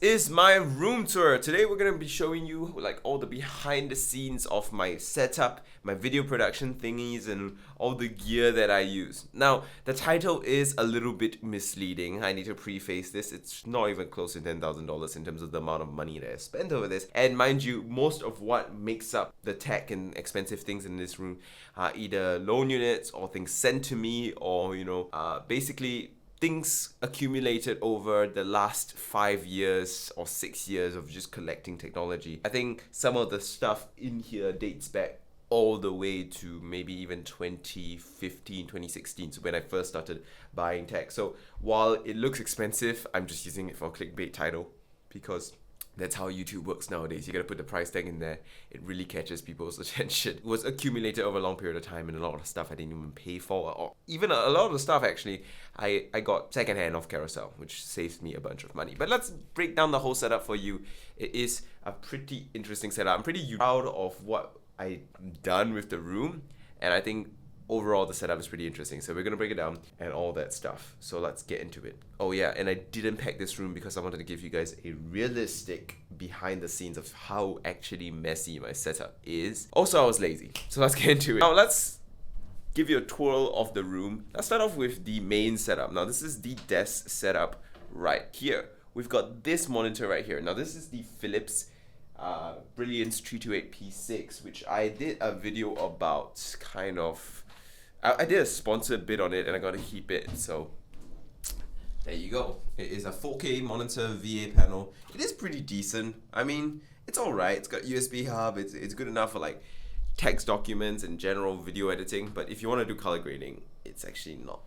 Is my room tour. Today we're gonna be showing you like all the behind the scenes of my setup, my video production thingies, and all the gear that I use. Now the title is a little bit misleading. I need to preface this. It's not even close to $10,000 in terms of the amount of money that I spent over this. And mind you, most of what makes up the tech and expensive things in this room are either loan units or things sent to me, or basically things accumulated over the last 5 years or 6 years of just collecting technology. I think some of the stuff in here dates back all the way to maybe even 2015, 2016, so when I first started buying tech. So while it looks expensive, I'm just using it for a clickbait title because that's how YouTube works nowadays. You gotta put the price tag in there. It really catches people's attention. It was accumulated over a long period of time, and a lot of stuff I didn't even pay for, or even a lot of the stuff actually I got secondhand off Carousel, which saves me a bunch of money. But let's break down the whole setup for you. It is a pretty interesting setup. I'm pretty proud of what I've done with the room, and I think overall the setup is pretty interesting. So we're gonna break it down and all that stuff. So let's get into it. Oh yeah, and I didn't pack this room because I wanted to give you guys a realistic behind the scenes of how actually messy my setup is. Also, I was lazy. So let's get into it. Now let's give you a tour of the room. Let's start off with the main setup. Now this is the desk setup right here. We've got this monitor right here. Now this is the Philips Brilliance 328P6, which I did a video about I did a sponsored bid on it and I got to keep it, so there you go. It is a 4K monitor VA panel. It is pretty decent. I mean, it's alright. It's got USB hub. It's good enough for like text documents and general video editing, but if you want to do color grading, it's actually not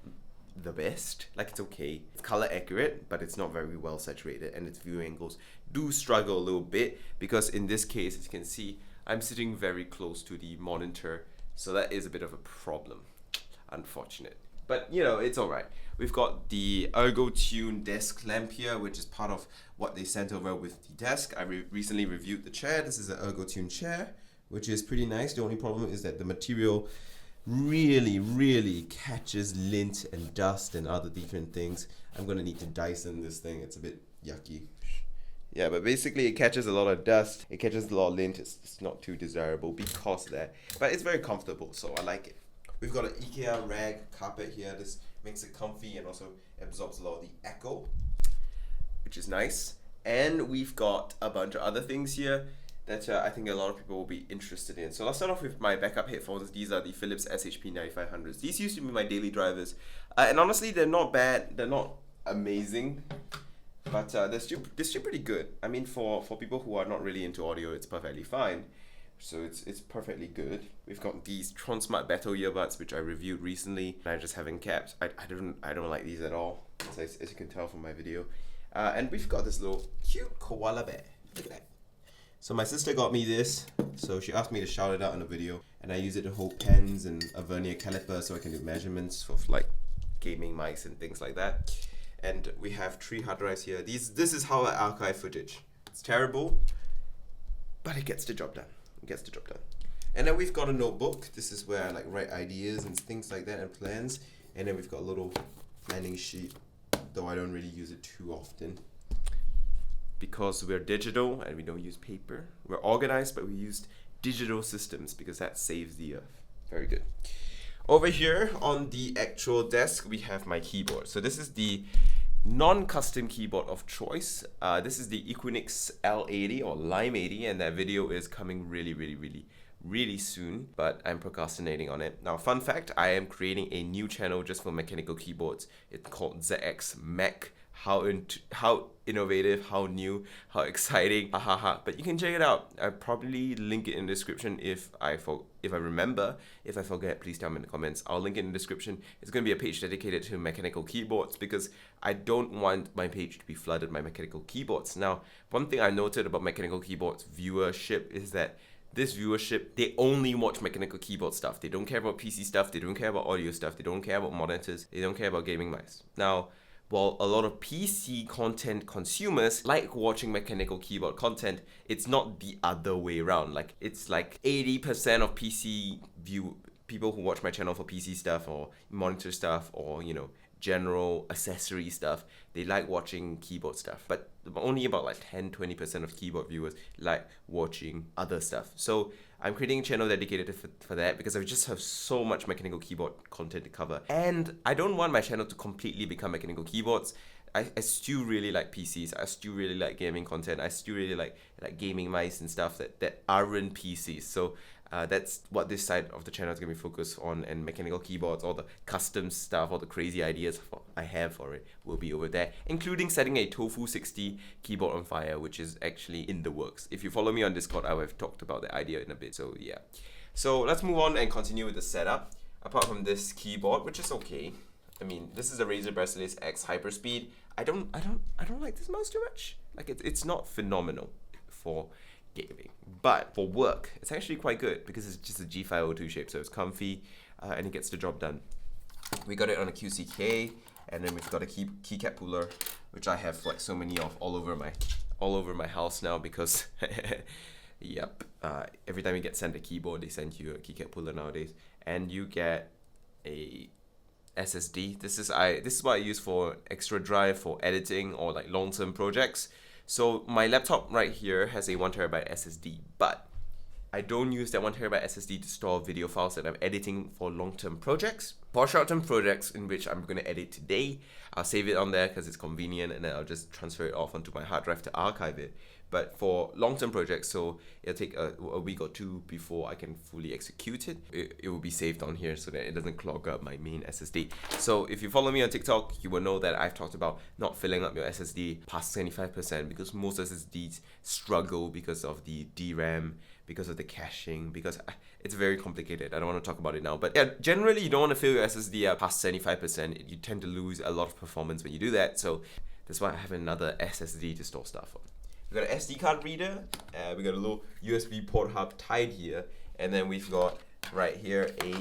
the best. Like, it's okay. It's color accurate, but it's not very well saturated, and its view angles do struggle a little bit because in this case, as you can see, I'm sitting very close to the monitor, so that is a bit of a problem. Unfortunate, but it's all right. We've got the ErgoTune desk lamp here, which is part of what they sent over with the desk. I recently reviewed the chair. This is an ErgoTune chair, which is pretty nice. The only problem is that the material really catches lint and dust and other different things. I'm gonna need to Dyson this thing. It's a bit yucky. Yeah, but basically it catches a lot of dust, it catches a lot of lint. It's not too desirable because of that, but it's very comfortable, so I like it. We've got an IKEA rag carpet here. This makes it comfy and also absorbs a lot of the echo, which is nice. And we've got a bunch of other things here that I think a lot of people will be interested in. So let's start off with my backup headphones. These are the Philips SHP 9500s. These used to be my daily drivers. And honestly, they're not bad. They're not amazing, but they're still pretty good. I mean, for people who are not really into audio, it's perfectly fine. So it's perfectly good. We've got these Tronsmart Battle earbuds, which I reviewed recently. I just haven't kept. I don't like these at all, as you can tell from my video. And we've got this little cute koala bear. Look at that. So my sister got me this. So she asked me to shout it out in a video, and I use it to hold pens and a vernier caliper so I can do measurements for like gaming mics and things like that. And we have 3 hard drives here. This is how I archive footage. It's terrible, but it gets the job done. And then we've got a notebook. This is where I like write ideas and things like that and plans. And then we've got a little planning sheet, though I don't really use it too often because we're digital and we don't use paper. We're organized, but we used digital systems because that saves the earth. Very good. Over here on the actual desk, we have my keyboard. So this is the non-custom keyboard of choice. This is the Equinix L80 or Lime 80, and that video is coming really soon, but I'm procrastinating on it. Now, fun fact, I am creating a new channel just for mechanical keyboards. It's called Zxtech Mech. How innovative, how new, how exciting, but you can check it out. I'll probably link it in the description if I remember. If I forget, please tell me in the comments. I'll link it in the description. It's going to be a page dedicated to mechanical keyboards because I don't want my page to be flooded by mechanical keyboards. Now, one thing I noted about mechanical keyboards viewership is that this viewership, they only watch mechanical keyboard stuff. They don't care about PC stuff. They don't care about audio stuff. They don't care about monitors. They don't care about gaming mice. Now, while a lot of PC content consumers like watching mechanical keyboard content, it's not the other way around. Like, it's like 80% of people who watch my channel for PC stuff or monitor stuff or, general accessory stuff, they like watching keyboard stuff. But only about like 10-20% of keyboard viewers like watching other stuff. So I'm creating a channel dedicated for that because I just have so much mechanical keyboard content to cover. And I don't want my channel to completely become mechanical keyboards. I still really like PCs. I still really like gaming content. I still really like gaming mice and stuff that aren't PCs. So that's what this side of the channel is going to be focused on, and mechanical keyboards, all the custom stuff, all the crazy ideas I have for it will be over there, including setting a Tofu 60 keyboard on fire, which is actually in the works. If you follow me on Discord, I will have talked about the idea in a bit. So yeah. So let's move on and continue with the setup. Apart from this keyboard, which is okay. I mean, this is a Razer Brasilis X Hyperspeed. I don't like this mouse too much. Like it's not phenomenal for gaming, but for work it's actually quite good because it's just a G502 shape, so it's comfy and it gets the job done. We got it on a QCK, and then we've got a keycap puller, which I have like so many of all over my house now because yep, every time you get sent a keyboard, they send you a keycap puller nowadays, and you get a SSD. This is what I use for extra drive for editing or like long-term projects. So my laptop right here has a 1TB SSD, but I don't use that 1TB SSD to store video files that I'm editing for long-term projects. For short-term projects in which I'm going to edit today, I'll save it on there because it's convenient, and then I'll just transfer it off onto my hard drive to archive it. But for long-term projects, so it'll take a week or two before I can fully execute it. It will be saved on here so that it doesn't clog up my main SSD. So if you follow me on TikTok, you will know that I've talked about not filling up your SSD past 75% because most SSDs struggle because of the DRAM, because of the caching, because it's very complicated. I don't want to talk about it now. But yeah, generally you don't want to fill your SSD up past 75%. You tend to lose a lot of performance when you do that. So that's why I have another SSD to store stuff on. We got an SD card reader, we got a little USB port hub tied here, and then we've got right here a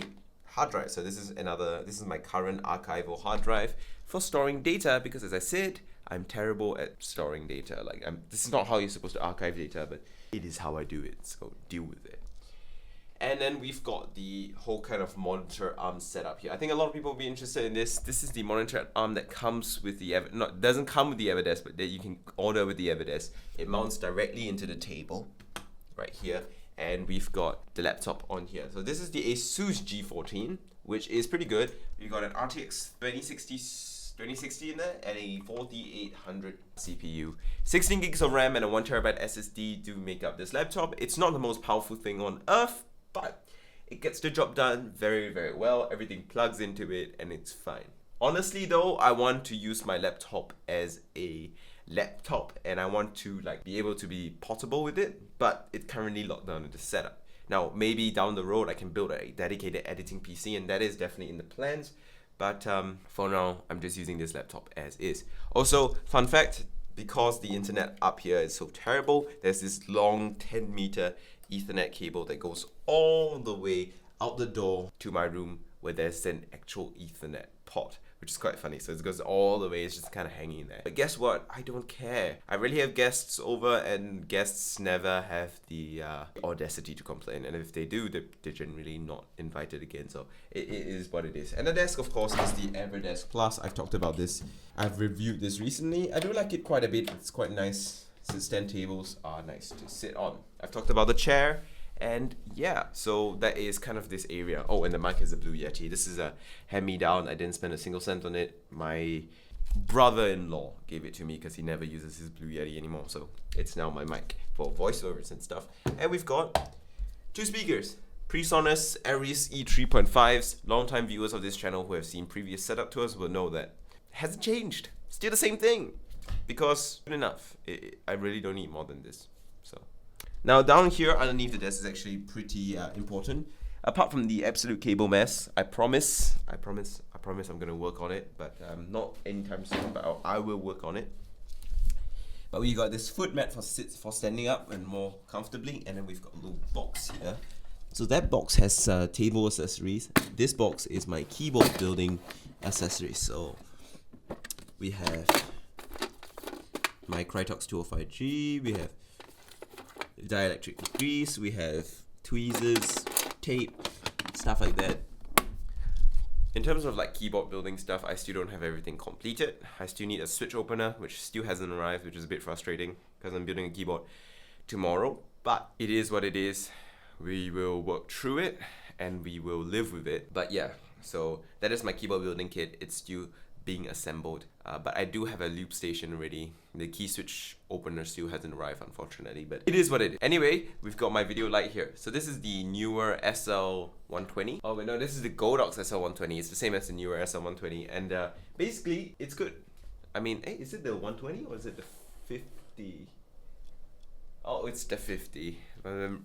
hard drive. So this is my current archival hard drive for storing data, because as I said, I'm terrible at storing data. Like this is not how you're supposed to archive data, but it is how I do it, so deal with it. And then we've got the whole kind of monitor arm setup here. I think a lot of people will be interested in this. This is the monitor arm that comes with the doesn't come with the Everdesk, but that you can order with the Everdesk. It mounts directly into the table right here, and we've got the laptop on here. So this is the Asus G14, which is pretty good. We've got an RTX 2060 in there and a 4800 CPU. 16 gigs of RAM and a 1TB SSD do make up this laptop. It's not the most powerful thing on earth, but it gets the job done very, very well. Everything plugs into it and it's fine. Honestly though, I want to use my laptop as a laptop and I want to like be able to be portable with it, but it's currently locked down in the setup. Now maybe down the road I can build a dedicated editing PC, and that is definitely in the plans, but for now I'm just using this laptop as is. Also, fun fact, because the internet up here is so terrible, there's this long 10-meter Ethernet cable that goes all the way out the door to my room, where there's an actual Ethernet port, which is quite funny. So it goes all the way, it's just kind of hanging there. But guess what? I don't care. I rarely have guests over, and guests never have the audacity to complain. And if they do, they're generally not invited again. So it is what it is. And the desk, of course, is the Everdesk Plus. I've talked about this. I've reviewed this recently. I do like it quite a bit. It's quite nice. Since 10 tables are nice to sit on. I've talked about the chair, and yeah, so that is kind of this area. Oh, and the mic is a Blue Yeti. This is a hand-me-down. I didn't spend a single cent on it. My brother-in-law gave it to me because he never uses his Blue Yeti anymore, so it's now my mic for voiceovers and stuff. And we've got two speakers. PreSonus Aries E3.5s. Longtime viewers of this channel who have seen previous setup tours will know that it hasn't changed. Still the same thing. Because good enough. I really don't need more than this. So now down here underneath the desk is actually pretty important. Apart from the absolute cable mess, I promise I'm gonna work on it, but not anytime soon. But I will work on it. But we got this foot mat for standing up and more comfortably, and then we've got a little box here. So that box has table accessories. This box is my keyboard building accessories. So we have my Crytox 205G, we have dielectric grease, we have tweezers, tape, stuff like that. in terms of like keyboard building stuff, I still don't have everything completed. I still need a switch opener, which still hasn't arrived, which is a bit frustrating because I'm building a keyboard tomorrow. But it is what it is. We will work through it and we will live with it. But yeah, so that is my keyboard building kit. It's still being assembled, but I do have a loop station already. The key switch opener still hasn't arrived, unfortunately, but it is what it is. Anyway, we've got my video light here. So this is the newer SL120. Oh wait, no, this is the Godox SL120. It's the same as the newer SL120, and basically it's good. I mean, hey, is it the 120 or is it the 50? Oh, it's the 50.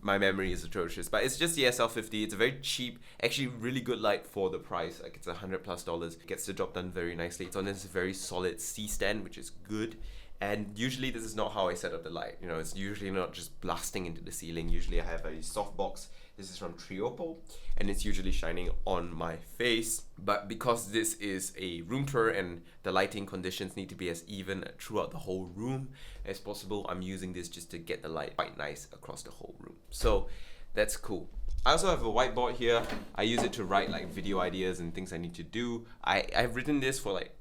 My memory is atrocious, but it's just the SL50. It's a very cheap, actually really good light for the price. Like it's $100+. It gets the job done very nicely. It's on this very solid C stand, which is good. And usually this is not how I set up the light. You know, it's usually not just blasting into the ceiling. Usually I have a softbox. This is from Triopo, and it's usually shining on my face. But because this is a room tour and the lighting conditions need to be as even throughout the whole room as possible, I'm using this just to get the light quite nice across the whole room. So that's cool. I also have a whiteboard here. I use it to write like video ideas and things I need to do. I've written this for like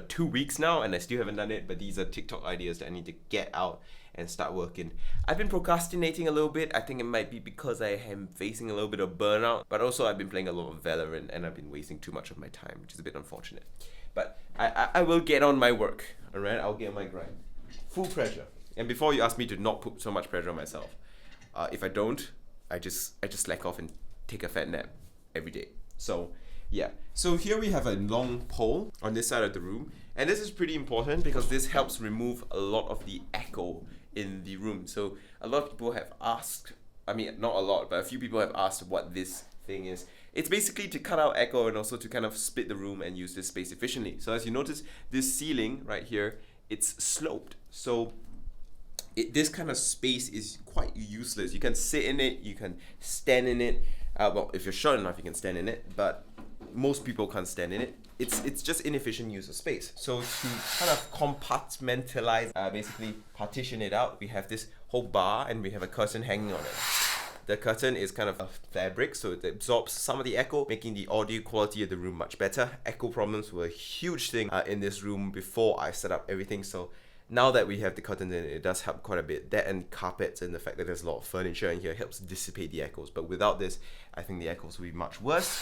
2 weeks now and I still haven't done it, but these are TikTok ideas that I need to get out and start working. I've been procrastinating a little bit. I think it might be because I am facing a little bit of burnout, but also I've been playing a lot of Valorant and I've been wasting too much of my time, which is a bit unfortunate. But I will get on my work, alright? I'll get on my grind. Full pressure. And before you ask me to not put so much pressure on myself, if I don't, I just slack off and take a fat nap every day. So yeah, so here we have a long pole on this side of the room, and this is pretty important because this helps remove a lot of the echo in the room. So a lot of people have asked, I mean not a lot, but a few people have asked what this thing is. It's basically to cut out echo and also to kind of split the room and use this space efficiently. So as you notice, this ceiling right here, it's sloped. So this kind of space is quite useless. You can sit in it, you can stand in it. Well, if you're short enough, you can stand in it, but most people can't stand in it. It's just inefficient use of space. So to kind of compartmentalize, basically partition it out, we have this whole bar and we have a curtain hanging on it. The curtain is kind of a fabric, so it absorbs some of the echo, making the audio quality of the room much better. Echo problems were a huge thing in this room before I set up everything, so now that we have the curtains in, it does help quite a bit. That and carpets and the fact that there's a lot of furniture in here helps dissipate the echoes. But without this, I think the echoes will be much worse.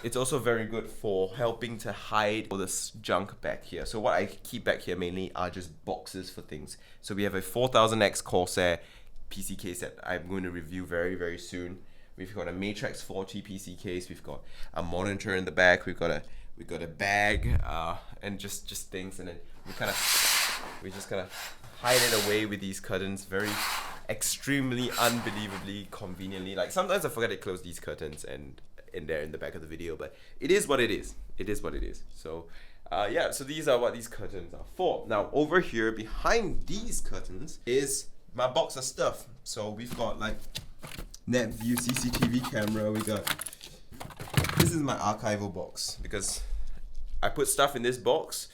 It's also very good for helping to hide all this junk back here. So what I keep back here mainly are just boxes for things. So we have a 4000X Corsair PC case that I'm going to review very, very soon. We've got a Matrix 40 PC case. We've got a monitor in the back. We've got a bag and just things, and then we just kind of hide it away with these curtains very extremely unbelievably conveniently. Like sometimes I forget to close these curtains and they're in the back of the video, but it is what it is. It is what it is. So yeah, so these are what these curtains are for. Now over here behind these curtains is my box of stuff. So we've got like NetView CCTV camera. This is my archival box because I put stuff in this box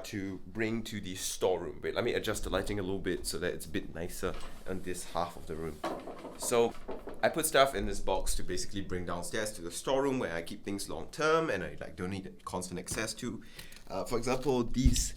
to bring to the storeroom. Wait, let me adjust the lighting a little bit so that it's a bit nicer on this half of the room. So I put stuff in this box to basically bring downstairs to the storeroom where I keep things long term and I don't need constant access to. For example, these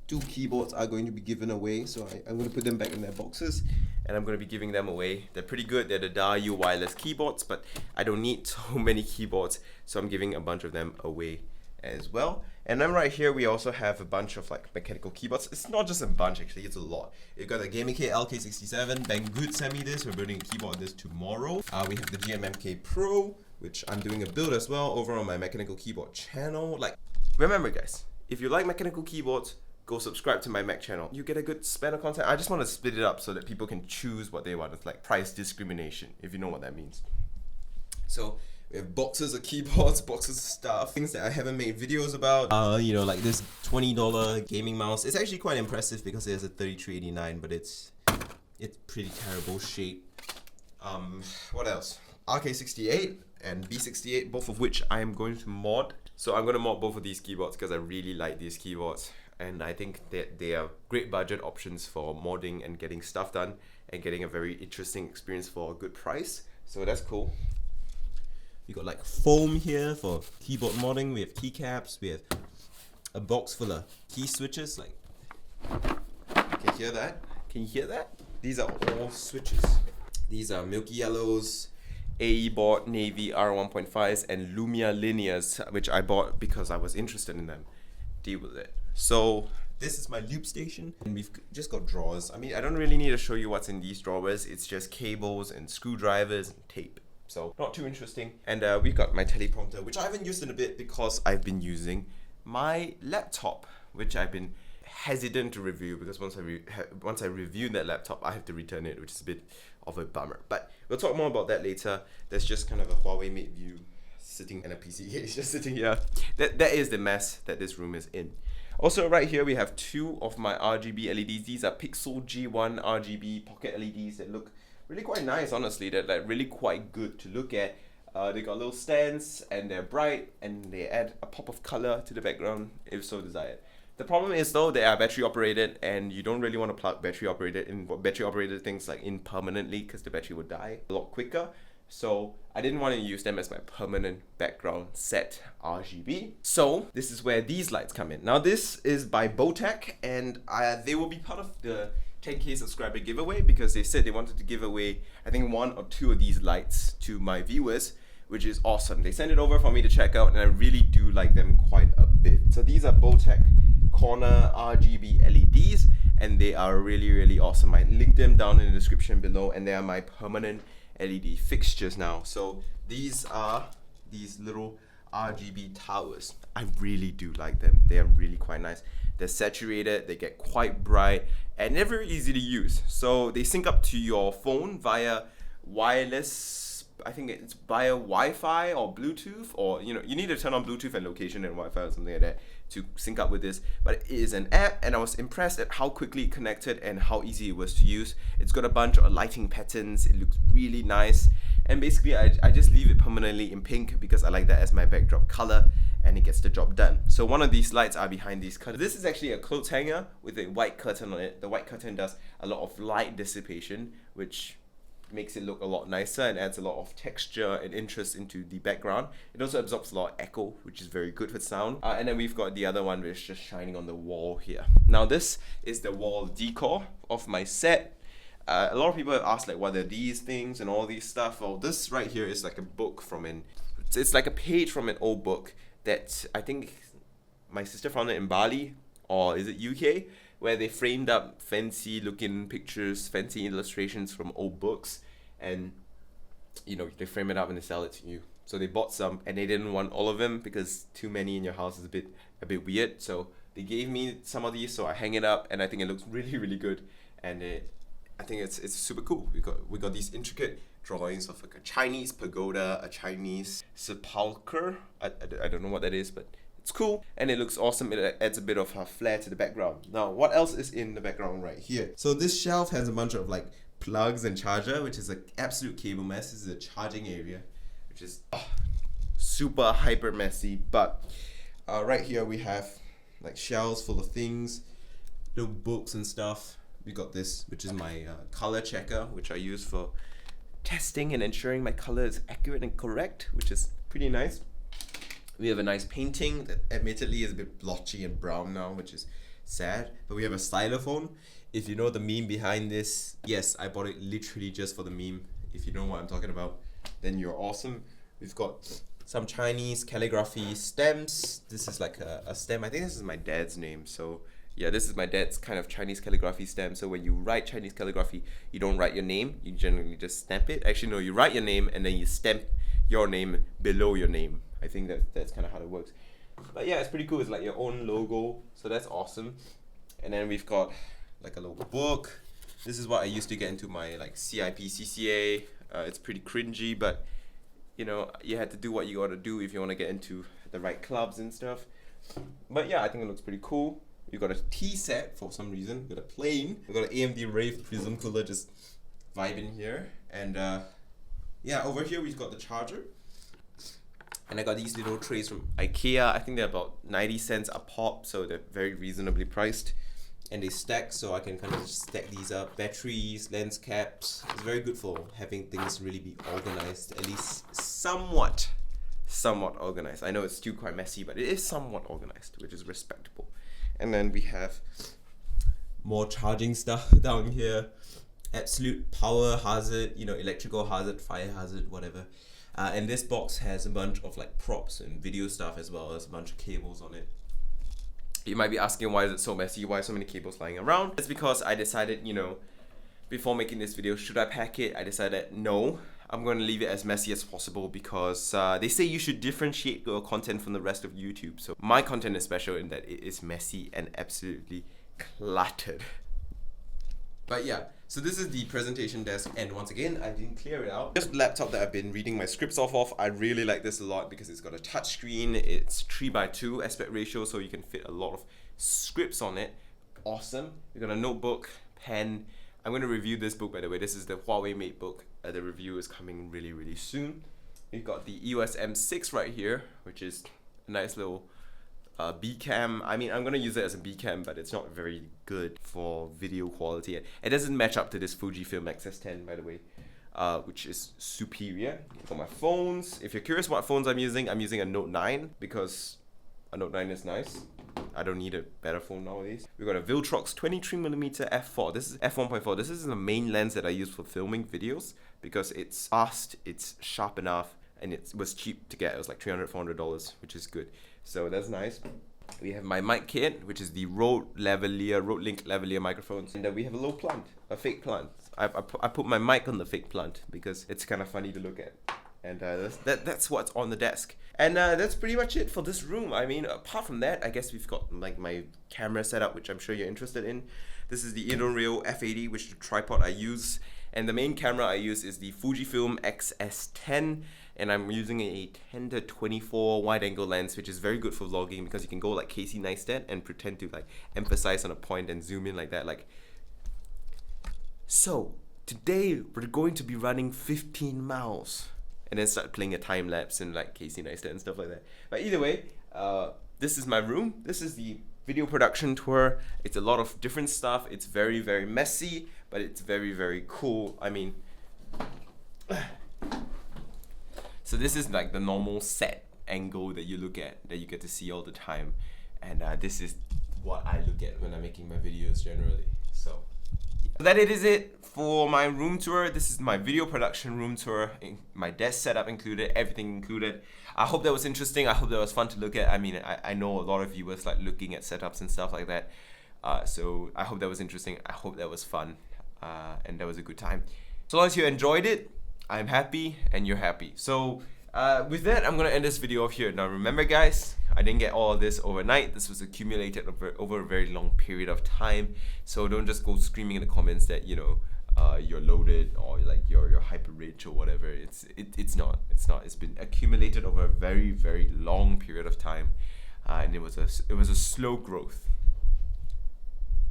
two keyboards are going to be given away, so I'm going to put them back in their boxes and I'm going to be giving them away. They're pretty good. They're the Dayu wireless keyboards, but I don't need so many keyboards, so I'm giving a bunch of them away as well. And then right here we also have a bunch of like mechanical keyboards. It's not just a bunch, actually, it's a lot. We've got a GameK LK67. Banggood sent me this. We're building a keyboard on this tomorrow. We have the GMMK Pro, which I'm doing a build as well over on my mechanical keyboard channel. Like, remember guys, if you like mechanical keyboards, go subscribe to my Mac channel. You get a good span of content. I just want to split it up so that people can choose what they want. It's like price discrimination, if you know what that means. So we have boxes of keyboards, boxes of stuff, things that I haven't made videos about. You know, like this $20 gaming mouse. It's actually quite impressive because it has a 3389, but it's pretty terrible shape. What else? RK68 and B68, both of which I am going to mod. So I'm going to mod both of these keyboards because I really like these keyboards. And I think that they are great budget options for modding and getting stuff done and getting a very interesting experience for a good price. So that's cool. We got like foam here for keyboard modding. We have keycaps. We have a box full of key switches. Like, can you hear that? Can you hear that? These are all switches. These are Milky Yellows, AE board Navy R1.5s, and Lumia Linears, which I bought because I was interested in them. Deal with it. So this is my loop station, and we've just got drawers. I mean, I don't really need to show you what's in these drawers. It's just cables and screwdrivers and tape. So not too interesting. And we've got my teleprompter, which I haven't used in a bit because I've been using my laptop, which I've been hesitant to review because once I review that laptop, I have to return it, which is a bit of a bummer. But we'll talk more about that later. There's just kind of a Huawei Mate view sitting in a PC case, just sitting here. That is the mess that this room is in. Also, right here we have two of my RGB LEDs. These are Pixel G1 RGB pocket LEDs that look really quite nice, honestly. They're like really quite good to look at. They got little stands and they're bright and they add a pop of color to the background if so desired. The problem is though, they are battery operated and you don't really want to plug battery operated things like in permanently because the battery would die a lot quicker. So I didn't want to use them as my permanent background set RGB. So this is where these lights come in. Now this is by Zxtech, and they will be part of the 10K subscriber giveaway because they said they wanted to give away, I think, 1 or 2 of these lights to my viewers, which is awesome. They sent it over for me to check out and I really do like them quite a bit. So these are Zxtech corner RGB LEDs and they are really, really awesome. I linked them down in the description below and they are my permanent LED fixtures now. So these are these little RGB towers. I really do like them. They are really quite nice. They're saturated, they get quite bright, and they're very easy to use. So they sync up to your phone via wireless, I think it's via Wi-Fi or Bluetooth, or you need to turn on Bluetooth and location and Wi-Fi or something like that to sync up with this. But it is an app, and I was impressed at how quickly it connected and how easy it was to use. It's got a bunch of lighting patterns, it looks really nice, and basically I just leave it permanently in pink because I like that as my backdrop color, and it gets the job done. So one of these lights are behind these curtains. This is actually a clothes hanger with a white curtain on it. The white curtain does a lot of light dissipation, which makes it look a lot nicer and adds a lot of texture and interest into the background. It also absorbs a lot of echo, which is very good for sound. And then we've got the other one which is just shining on the wall here. Now this is the wall decor of my set. A lot of people have asked like, what are these things and all these stuff. Well, this right here is like a book it's like a page from an old book that I think my sister found it in Bali, or is it UK, where they framed up fancy looking pictures, fancy illustrations from old books, and they frame it up and they sell it to you. So they bought some and they didn't want all of them because too many in your house is a bit weird. So they gave me some of these, so I hang it up and I think it looks really, really good, and I think it's super cool. We got these intricate drawings of like a Chinese pagoda, a Chinese sepulcher. I don't know what that is, but it's cool and it looks awesome. It adds a bit of a flair to the background. Now, what else is in the background right here? So this shelf has a bunch of like plugs and charger, which is an absolute cable mess. This is a charging area, which is super hyper messy. But right here we have like shelves full of things, little books and stuff. We got this, which is my color checker, which I use for testing and ensuring my color is accurate and correct, which is pretty nice. We have a nice painting that admittedly is a bit blotchy and brown now, which is sad. But we have a stylophone. If you know the meme behind this, yes, I bought it literally just for the meme. If you know what I'm talking about, then you're awesome. We've got some Chinese calligraphy stamps. This is like a stamp. I think this is my dad's name. So yeah, this is my dad's kind of Chinese calligraphy stamp. So when you write Chinese calligraphy, you don't write your name. You generally just stamp it. Actually, no, you write your name and then you stamp your name below your name. I think that's kind of how it works. But yeah, it's pretty cool. It's like your own logo. So that's awesome. And then we've got like a little book. This is what I used to get into my like CIP, CCA. It's pretty cringy, but you had to do what you got to do if you want to get into the right clubs and stuff. But yeah, I think it looks pretty cool. We've got a tea set for some reason. We've got a plane. We've got an AMD Rave Prism cooler just vibing here. And yeah, over here we've got the charger. And I got these little trays from IKEA. I think they're about 90 cents a pop, so they're very reasonably priced. And they stack, so I can kind of just stack these up. Batteries, lens caps. It's very good for having things really be organized, at least somewhat. somewhat organized. I know it's still quite messy, but it is somewhat organized, which is respectable. And then we have more charging stuff down here. Absolute power hazard, you know, electrical hazard, fire hazard, whatever. And this box has a bunch of like props and video stuff, as well as a bunch of cables on it. You might be asking, why is it so messy? Why so many cables lying around? It's because I decided, you know, before making this video, should I pack it? I decided no, I'm going to leave it as messy as possible, because they say you should differentiate your content from the rest of YouTube. So my content is special in that it is messy and absolutely cluttered. But yeah, so this is the presentation desk, and once again, I didn't clear it out. This laptop that I've been reading my scripts off of, I really like this a lot because it's got a touch screen, it's 3:2 aspect ratio, so you can fit a lot of scripts on it. Awesome. We got a notebook, pen. I'm going to review this book, by the way. This is the Huawei Mate book. The review is coming really, really soon. We've got the EOS M6 right here, which is a nice little B cam. I mean, I'm gonna use it as a B cam, but it's not very good for video quality. It doesn't match up to this Fujifilm X-S10, by the way, which is superior. For my phones, if you're curious what phones I'm using a Note 9 because a Note 9 is nice. I don't need a better phone nowadays. We've got a Viltrox 23mm f4. This is f1.4. This is the main lens that I use for filming videos because it's fast, it's sharp enough, and it was cheap to get. It was like $300, $400, which is good. So that's nice. We have my mic kit, which is the Rode Link lavalier microphones. And then we have a little plant, a fake plant. I put my mic on the fake plant because it's kind of funny to look at. And that's what's on the desk. And that's pretty much it for this room. I mean, apart from that, I guess we've got like my camera setup, which I'm sure you're interested in. This is the Inno F80, which is the tripod I use. And the main camera I use is the Fujifilm X-S10. And I'm using a 10-24 wide angle lens, which is very good for vlogging because you can go like Casey Neistat and pretend to like emphasize on a point and zoom in like that. Like, so today we're going to be running 15 miles and then start playing a time lapse and like Casey Neistat and stuff like that. But either way, this is my room. This is the video production tour. It's a lot of different stuff. It's very, very messy, but it's very, very cool. I mean, so this is like the normal set angle that you look at, that you get to see all the time. And this is what I look at when I'm making my videos generally. So that it is it for my room tour. This is my video production room tour. My desk setup included, everything included. I hope that was interesting. I hope that was fun to look at. I mean, I know a lot of viewers like looking at setups and stuff like that. So I hope that was interesting. I hope that was fun. And that was a good time. So long as you enjoyed it, I'm happy and you're happy. So with that, I'm gonna end this video off here. Now remember guys, I didn't get all of this overnight. This was accumulated over a very long period of time. So don't just go screaming in the comments that, you know, you're loaded or like you're hyper rich or whatever. It's not. It's been accumulated over a very, very long period of time, and it was a slow growth.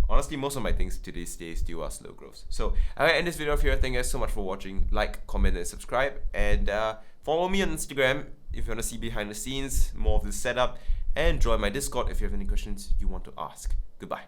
Honestly, most of my things to this day still are slow growth. So I'm gonna end this video off here. Thank you guys so much for watching. Like, comment, and subscribe. And follow me on Instagram if you want to see behind the scenes, more of the setup. And join my Discord if you have any questions you want to ask. Goodbye.